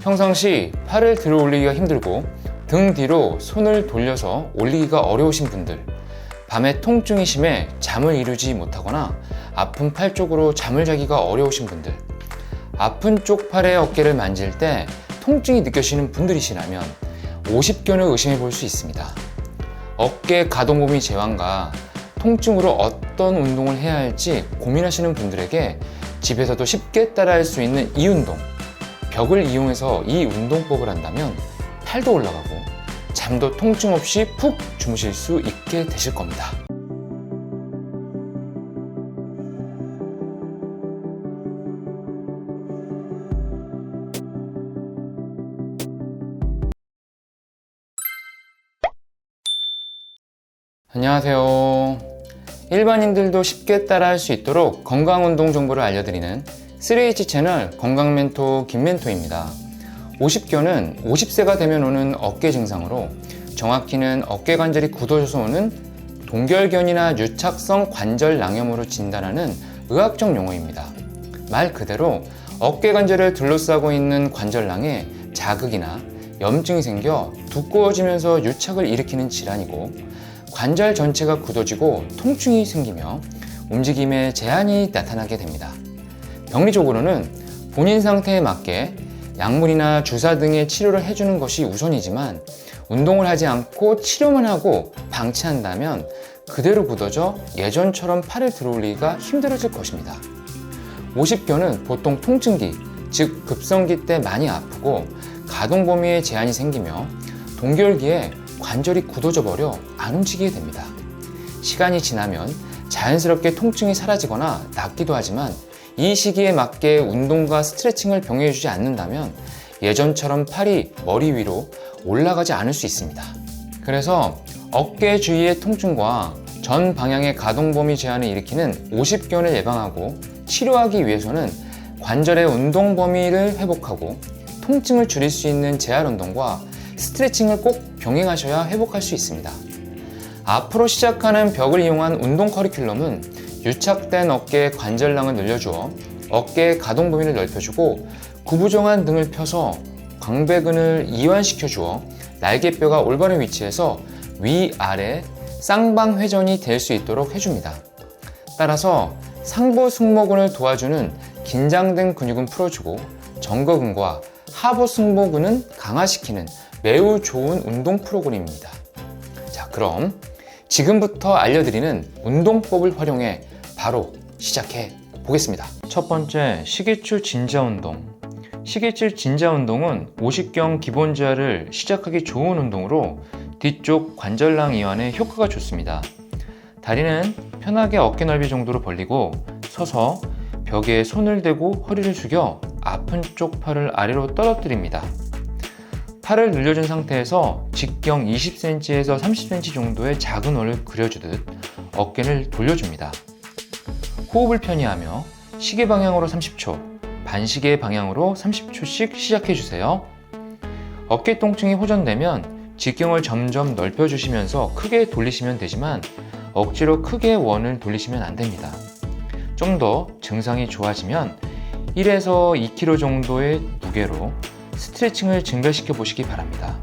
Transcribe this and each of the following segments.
평상시 팔을 들어 올리기가 힘들고 등 뒤로 손을 돌려서 올리기가 어려우신 분들, 밤에 통증이 심해 잠을 이루지 못하거나 아픈 팔 쪽으로 잠을 자기가 어려우신 분들, 아픈 쪽 팔의 어깨를 만질 때 통증이 느껴지는 분들이시라면 50견을 의심해 볼 수 있습니다. 어깨 가동범위 제한과 통증으로 어떤 운동을 해야 할지 고민하시는 분들에게 집에서도 쉽게 따라할 수 있는 이 운동, 벽을 이용해서 이 운동법을 한다면 팔도 올라가고 잠도 통증 없이 푹 주무실 수 있게 되실 겁니다. 안녕하세요. 일반인들도 쉽게 따라할 수 있도록 건강운동 정보를 알려드리는 3H 채널 건강멘토 김멘토입니다. 50견은 50세가 되면 오는 어깨 증상으로 정확히는 어깨 관절이 굳어져서 오는 동결견이나 유착성 관절낭염으로 진단하는 의학적 용어입니다. 말 그대로 어깨 관절을 둘러싸고 있는 관절낭에 자극이나 염증이 생겨 두꺼워지면서 유착을 일으키는 질환이고 관절 전체가 굳어지고 통증이 생기며 움직임에 제한이 나타나게 됩니다. 병리적으로는 본인 상태에 맞게 약물이나 주사 등의 치료를 해주는 것이 우선이지만 운동을 하지 않고 치료만 하고 방치한다면 그대로 굳어져 예전처럼 팔을 들어올리기가 힘들어질 것입니다. 50견은 보통 통증기, 즉 급성기 때 많이 아프고 가동 범위에 제한이 생기며 동결기에 관절이 굳어져 버려 안 움직이게 됩니다. 시간이 지나면 자연스럽게 통증이 사라지거나 낫기도 하지만 이 시기에 맞게 운동과 스트레칭을 병행해주지 않는다면 예전처럼 팔이 머리 위로 올라가지 않을 수 있습니다. 그래서 어깨 주위의 통증과 전 방향의 가동 범위 제한을 일으키는 50견을 예방하고 치료하기 위해서는 관절의 운동 범위를 회복하고 통증을 줄일 수 있는 재활 운동과 스트레칭을 꼭 병행하셔야 회복할 수 있습니다. 앞으로 시작하는 벽을 이용한 운동 커리큘럼은 유착된 어깨의 관절낭을 늘려주어 어깨의 가동 범위를 넓혀주고 구부정한 등을 펴서 광배근을 이완시켜주어 날개뼈가 올바른 위치에서 위아래 쌍방 회전이 될 수 있도록 해줍니다. 따라서 상부 승모근을 도와주는 긴장된 근육은 풀어주고 정거근과 하부 승모근은 강화시키는 매우 좋은 운동 프로그램입니다. 자, 그럼 지금부터 알려드리는 운동법을 활용해 바로 시작해 보겠습니다. 첫 번째, 시계추 진자 운동. 시계추 진자 운동은 50견 기본 재활을 시작하기 좋은 운동으로 뒤쪽 관절낭 이완에 효과가 좋습니다. 다리는 편하게 어깨 넓이 정도로 벌리고 서서 벽에 손을 대고 허리를 숙여 아픈 쪽 팔을 아래로 떨어뜨립니다. 팔을 늘려준 상태에서 직경 20cm에서 30cm 정도의 작은 원을 그려주듯 어깨를 돌려줍니다. 호흡을 편히 하며 시계 방향으로 30초, 반시계 방향으로 30초씩 시작해주세요. 어깨 통증이 호전되면 직경을 점점 넓혀주시면서 크게 돌리시면 되지만 억지로 크게 원을 돌리시면 안 됩니다. 좀 더 증상이 좋아지면 1에서 2kg 정도의 무게로 스트레칭을 증가시켜 보시기 바랍니다.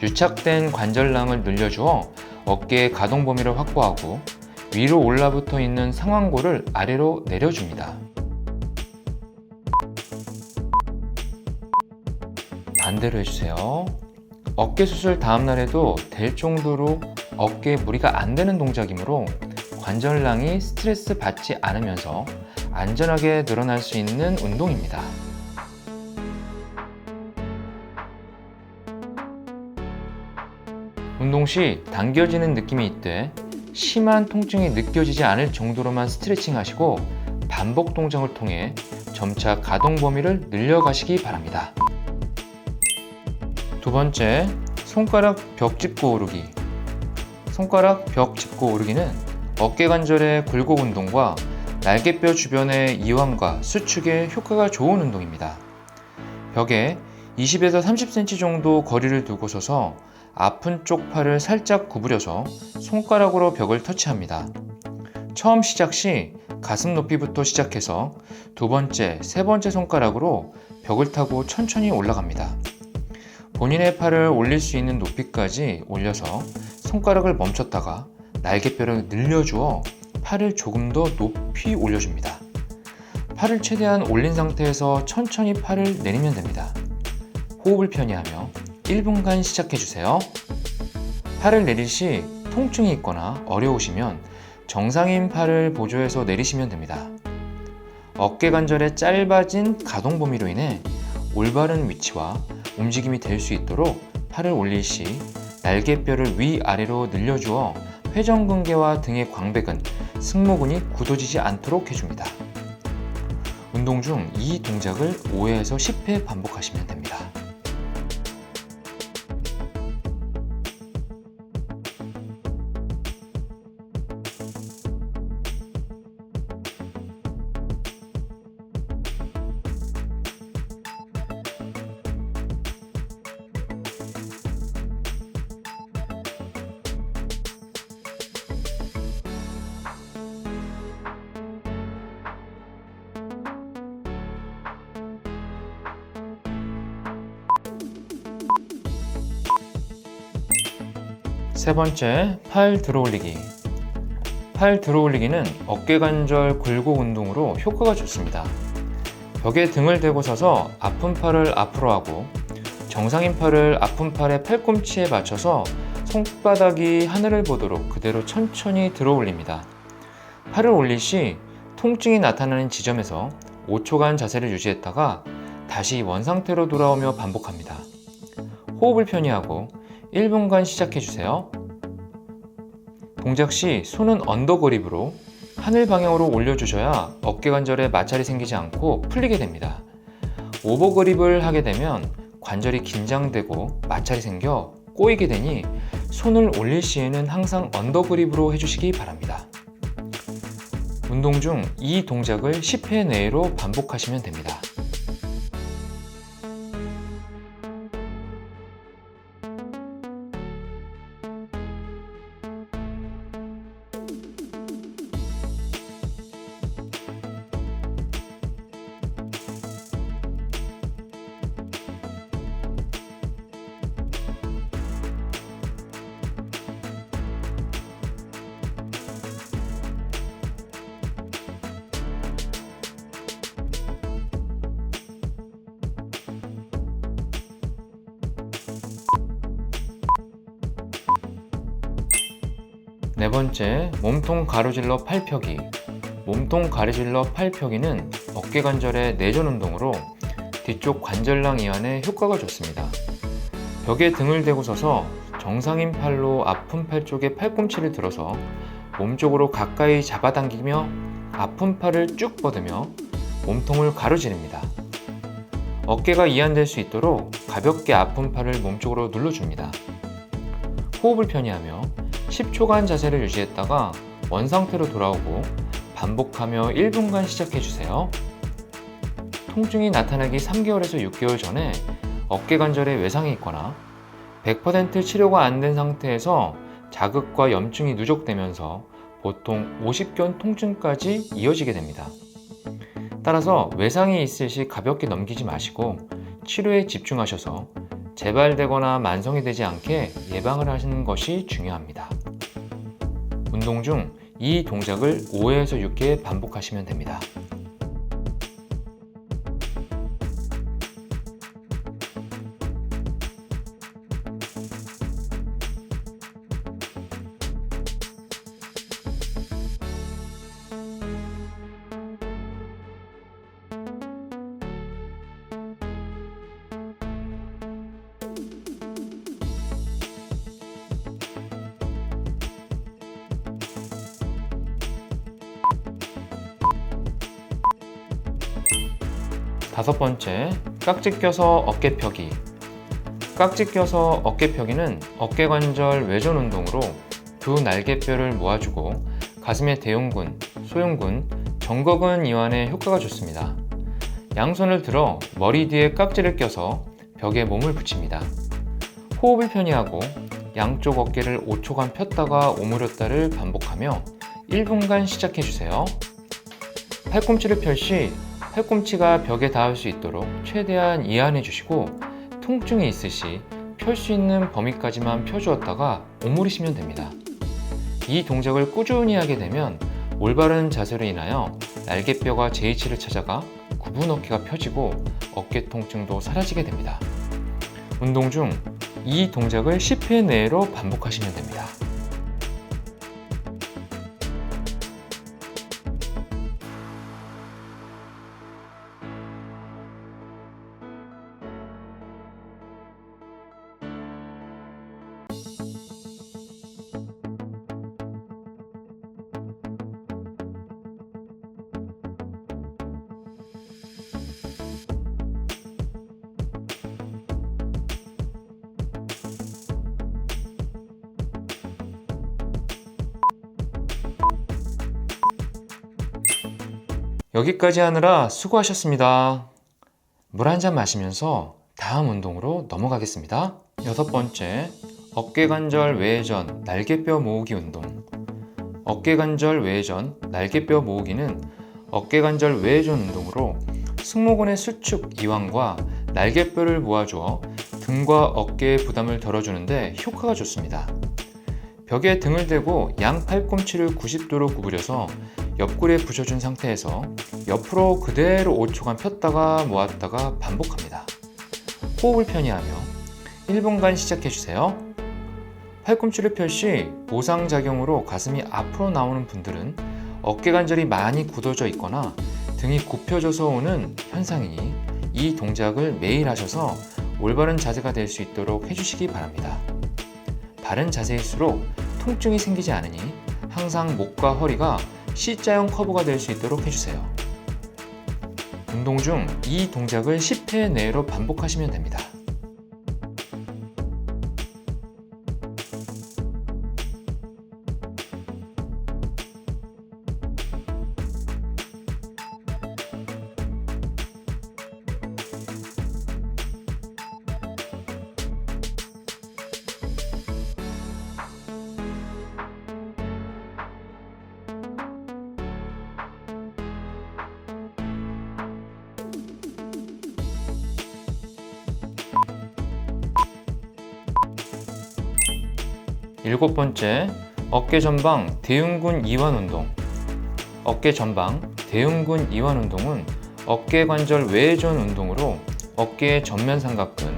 유착된 관절낭을 늘려주어 어깨의 가동 범위를 확보하고 위로 올라붙어 있는 상완골을 아래로 내려줍니다. 반대로 해주세요. 어깨 수술 다음날에도 될 정도로 어깨에 무리가 안 되는 동작이므로 관절낭이 스트레스 받지 않으면서 안전하게 늘어날 수 있는 운동입니다. 운동 시 당겨지는 느낌이 있되 심한 통증이 느껴지지 않을 정도로만 스트레칭 하시고 반복 동작을 통해 점차 가동 범위를 늘려가시기 바랍니다. 두 번째, 손가락 벽 짚고 오르기. 손가락 벽 짚고 오르기는 어깨 관절의 굴곡 운동과 날개뼈 주변의 이완과 수축에 효과가 좋은 운동입니다. 벽에 20에서 30cm 정도 거리를 두고 서서 아픈 쪽 팔을 살짝 구부려서 손가락으로 벽을 터치합니다. 처음 시작 시 가슴 높이부터 시작해서 두 번째, 세 번째 손가락으로 벽을 타고 천천히 올라갑니다. 본인의 팔을 올릴 수 있는 높이까지 올려서 손가락을 멈췄다가 날개뼈를 늘려주어 팔을 조금 더 높이 올려줍니다. 팔을 최대한 올린 상태에서 천천히 팔을 내리면 됩니다. 호흡을 편히하며 1분간 시작해주세요. 팔을 내릴 시 통증이 있거나 어려우시면 정상인 팔을 보조해서 내리시면 됩니다. 어깨 관절의 짧아진 가동 범위로 인해 올바른 위치와 움직임이 될 수 있도록 팔을 올릴 시 날개뼈를 위아래로 늘려주어 회전근개와 등의 광배근, 승모근이 굳어지지 않도록 해줍니다. 운동 중 이 동작을 5회에서 10회 반복하시면 됩니다. 세 번째, 팔 들어올리기. 팔 들어올리기는 어깨 관절 굴곡 운동으로 효과가 좋습니다. 벽에 등을 대고 서서 아픈 팔을 앞으로 하고 정상인 팔을 아픈 팔의 팔꿈치에 맞춰서 손바닥이 하늘을 보도록 그대로 천천히 들어올립니다. 팔을 올릴 시 통증이 나타나는 지점에서 5초간 자세를 유지했다가 다시 원상태로 돌아오며 반복합니다. 호흡을 편히하고 1분간 시작해주세요. 동작 시 손은 언더그립으로 하늘 방향으로 올려주셔야 어깨 관절에 마찰이 생기지 않고 풀리게 됩니다. 오버그립을 하게 되면 관절이 긴장되고 마찰이 생겨 꼬이게 되니 손을 올릴 시에는 항상 언더그립으로 해주시기 바랍니다. 운동 중 이 동작을 10회 내로 반복하시면 됩니다. 네 번째, 몸통 가로질러 팔 펴기. 몸통 가로질러 팔 펴기는 어깨 관절의 내전 운동으로 뒤쪽 관절낭 이완에 효과가 좋습니다. 벽에 등을 대고 서서 정상인 팔로 아픈 팔 쪽에 팔꿈치를 들어서 몸쪽으로 가까이 잡아당기며 아픈 팔을 쭉 뻗으며 몸통을 가로지릅니다. 어깨가 이완될 수 있도록 가볍게 아픈 팔을 몸쪽으로 눌러줍니다. 호흡을 편히하며 10초간 자세를 유지했다가 원상태로 돌아오고 반복하며 1분간 시작해주세요. 통증이 나타나기 3개월에서 6개월 전에 어깨 관절에 외상이 있거나 100% 치료가 안 된 상태에서 자극과 염증이 누적되면서 보통 50견 통증까지 이어지게 됩니다. 따라서 외상이 있을 시 가볍게 넘기지 마시고 치료에 집중하셔서 재발되거나 만성이 되지 않게 예방을 하시는 것이 중요합니다. 운동 중 이 동작을 5회에서 6회 반복하시면 됩니다. 다섯 번째, 깍지 껴서 어깨 펴기. 깍지 껴서 어깨 펴기는 어깨 관절 외전 운동으로 두 날개뼈를 모아주고 가슴의 대흉근, 소흉근, 정거근 이완에 효과가 좋습니다. 양손을 들어 머리 뒤에 깍지를 껴서 벽에 몸을 붙입니다. 호흡을 편히하고 양쪽 어깨를 5초간 폈다가 오므렸다를 반복하며 1분간 시작해주세요. 팔꿈치를 펼 시 팔꿈치가 벽에 닿을 수 있도록 최대한 이완해 주시고, 통증이 있으시 펼 수 있는 범위까지만 펴주었다가 오므리시면 됩니다. 이 동작을 꾸준히 하게 되면 올바른 자세로 인하여 날개뼈가 제 위치를 찾아가 구분 어깨가 펴지고 어깨 통증도 사라지게 됩니다. 운동 중 이 동작을 10회 내로 반복하시면 됩니다. 여기까지 하느라 수고하셨습니다. 물 한 잔 마시면서 다음 운동으로 넘어가겠습니다. 6번째, 어깨관절 외회전 날개뼈 모으기 운동. 어깨관절 외회전 날개뼈 모으기는 어깨관절 외회전 운동으로 승모근의 수축 이완과 날개뼈를 모아주어 등과 어깨의 부담을 덜어주는데 효과가 좋습니다. 벽에 등을 대고 양 팔꿈치를 90도로 구부려서 옆구리에 붙여준 상태에서 옆으로 그대로 5초간 폈다가 모았다가 반복합니다. 호흡을 편히 하며 1분간 시작해주세요. 팔꿈치를 펼 시 보상작용으로 가슴이 앞으로 나오는 분들은 어깨관절이 많이 굳어져 있거나 등이 굽혀져서 오는 현상이니 이 동작을 매일 하셔서 올바른 자세가 될 수 있도록 해주시기 바랍니다. 바른 자세일수록 통증이 생기지 않으니 항상 목과 허리가 C자형 커브가 될 수 있도록 해주세요. 운동 중 이 동작을 10회 내로 반복하시면 됩니다. 일곱 번째, 어깨 전방 대흉근 이완 운동. 어깨 전방 대흉근 이완 운동은 어깨 관절 외회전 운동으로 어깨의 전면 삼각근,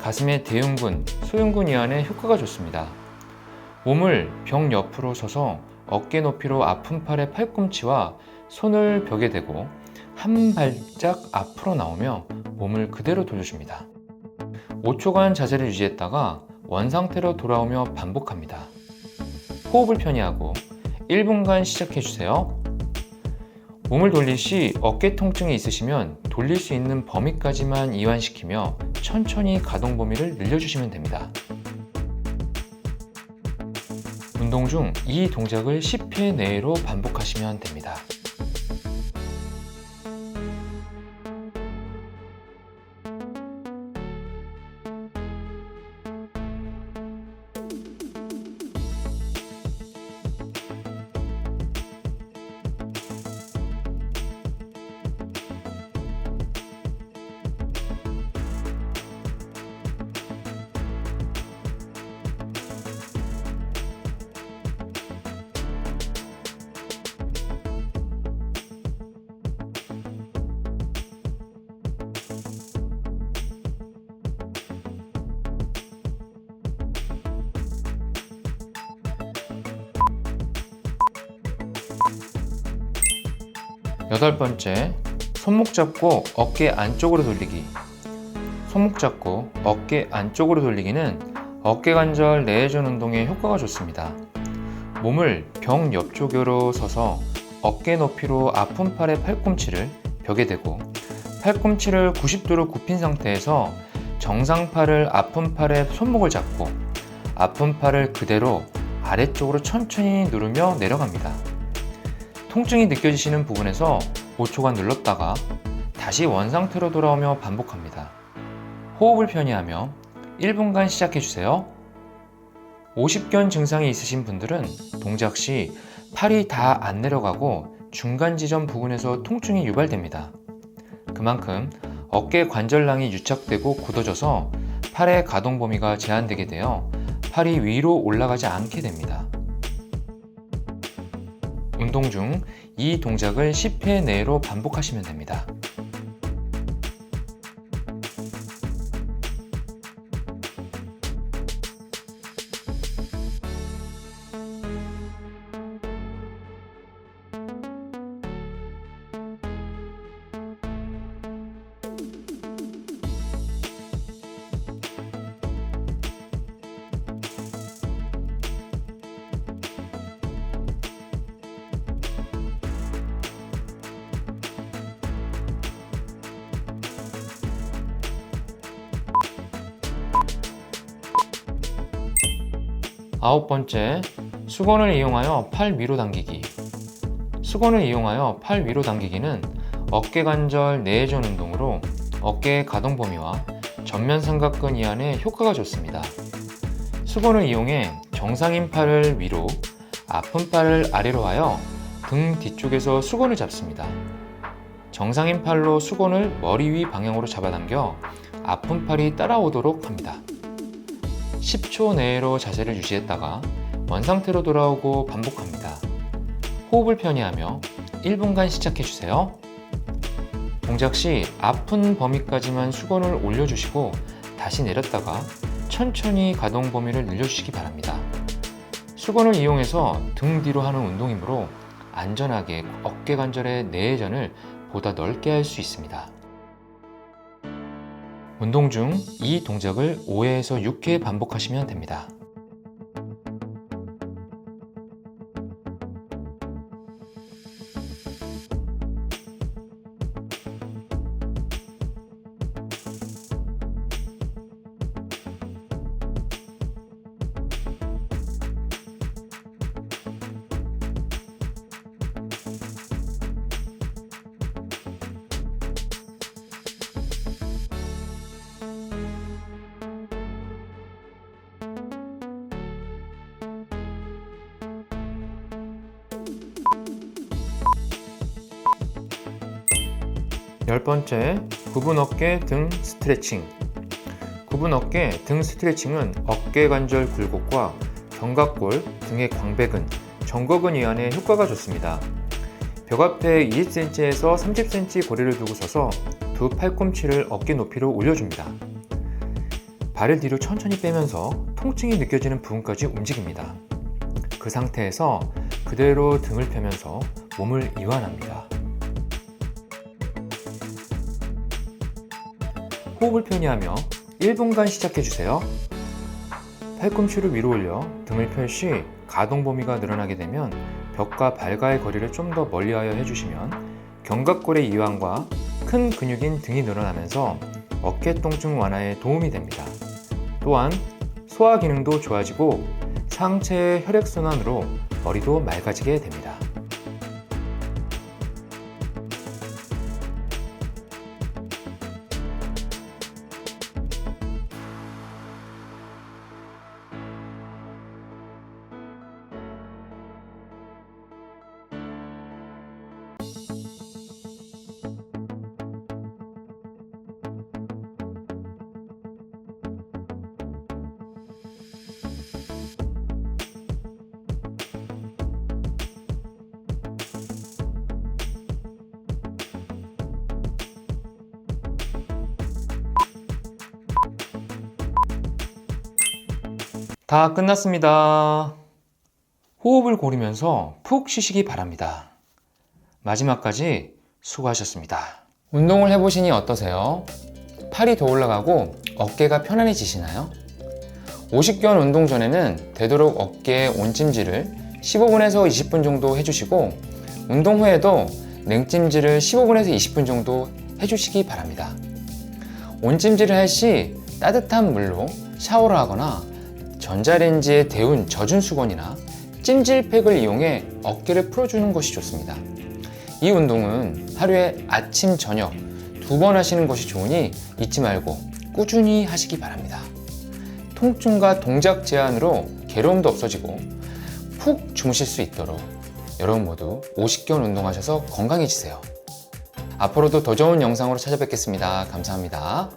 가슴의 대흉근, 소흉근 이완에 효과가 좋습니다. 몸을 벽 옆으로 서서 어깨 높이로 아픈 팔의 팔꿈치와 손을 벽에 대고 한 발짝 앞으로 나오며 몸을 그대로 돌려줍니다. 5초간 자세를 유지했다가 원상태로 돌아오며 반복합니다. 호흡을 편히 하고 1분간 시작해주세요. 몸을 돌릴 시 어깨 통증이 있으시면 돌릴 수 있는 범위까지만 이완시키며 천천히 가동 범위를 늘려주시면 됩니다. 운동 중 이 동작을 10회 내로 반복하시면 됩니다. 여덟 번째, 손목 잡고 어깨 안쪽으로 돌리기. 손목 잡고 어깨 안쪽으로 돌리기는 어깨관절 내회전 운동에 효과가 좋습니다. 몸을 벽 옆쪽으로 서서 어깨 높이로 아픈 팔의 팔꿈치를 벽에 대고 팔꿈치를 90도로 굽힌 상태에서 정상팔을 아픈 팔의 손목을 잡고 아픈 팔을 그대로 아래쪽으로 천천히 누르며 내려갑니다. 통증이 느껴지시는 부분에서 5초간 눌렀다가 다시 원상태로 돌아오며 반복합니다. 호흡을 편히 하며 1분간 시작해주세요. 50견 증상이 있으신 분들은 동작 시 팔이 다 안 내려가고 중간 지점 부분에서 통증이 유발됩니다. 그만큼 어깨 관절낭이 유착되고 굳어져서 팔의 가동 범위가 제한되게 되어 팔이 위로 올라가지 않게 됩니다. 운동 중 이 동작을 10회 내로 반복하시면 됩니다. 아홉 번째, 수건을 이용하여 팔 위로 당기기. 수건을 이용하여 팔 위로 당기기는 어깨 관절 내전 운동으로 어깨의 가동 범위와 전면 삼각근 이완에 효과가 좋습니다. 수건을 이용해 정상인 팔을 위로, 아픈 팔을 아래로 하여 등 뒤쪽에서 수건을 잡습니다. 정상인 팔로 수건을 머리 위 방향으로 잡아당겨 아픈 팔이 따라오도록 합니다. 10초 내로 자세를 유지했다가 원상태로 돌아오고 반복합니다. 호흡을 편히 하며 1분간 시작해주세요. 동작 시 아픈 범위까지만 수건을 올려주시고 다시 내렸다가 천천히 가동 범위를 늘려주시기 바랍니다. 수건을 이용해서 등 뒤로 하는 운동이므로 안전하게 어깨 관절의 내전을 보다 넓게 할 수 있습니다. 운동 중 이 동작을 5회에서 6회 반복하시면 됩니다. 열 번째, 굽은 어깨 등 스트레칭. 굽은 어깨 등 스트레칭은 어깨 관절 굴곡과 견갑골, 등의 광배근, 정거근 이완에 효과가 좋습니다. 벽 앞에 20cm에서 30cm 거리를 두고 서서 두 팔꿈치를 어깨 높이로 올려줍니다. 발을 뒤로 천천히 빼면서 통증이 느껴지는 부분까지 움직입니다. 그 상태에서 그대로 등을 펴면서 몸을 이완합니다. 호흡을 편히 하며 1분간 시작해주세요. 팔꿈치를 위로 올려 등을 펼 시 가동 범위가 늘어나게 되면 벽과 발과의 거리를 좀 더 멀리하여 해주시면 견갑골의 이완과 큰 근육인 등이 늘어나면서 어깨 통증 완화에 도움이 됩니다. 또한 소화 기능도 좋아지고 상체의 혈액순환으로 머리도 맑아지게 됩니다. 다 끝났습니다. 호흡을 고르면서 푹 쉬시기 바랍니다. 마지막까지 수고하셨습니다. 운동을 해보시니 어떠세요? 팔이 더 올라가고 어깨가 편안해지시나요? 오십견 운동 전에는 되도록 어깨에 온찜질을 15분에서 20분 정도 해주시고 운동 후에도 냉찜질을 15분에서 20분 정도 해주시기 바랍니다. 온찜질을 할 시 따뜻한 물로 샤워를 하거나 전자레인지에 데운 젖은 수건이나 찜질팩을 이용해 어깨를 풀어주는 것이 좋습니다. 이 운동은 하루에 아침, 저녁 2번 하시는 것이 좋으니 잊지 말고 꾸준히 하시기 바랍니다. 통증과 동작 제한으로 괴로움도 없어지고 푹 주무실 수 있도록 여러분 모두 50견 운동하셔서 건강해지세요. 앞으로도 더 좋은 영상으로 찾아뵙겠습니다. 감사합니다.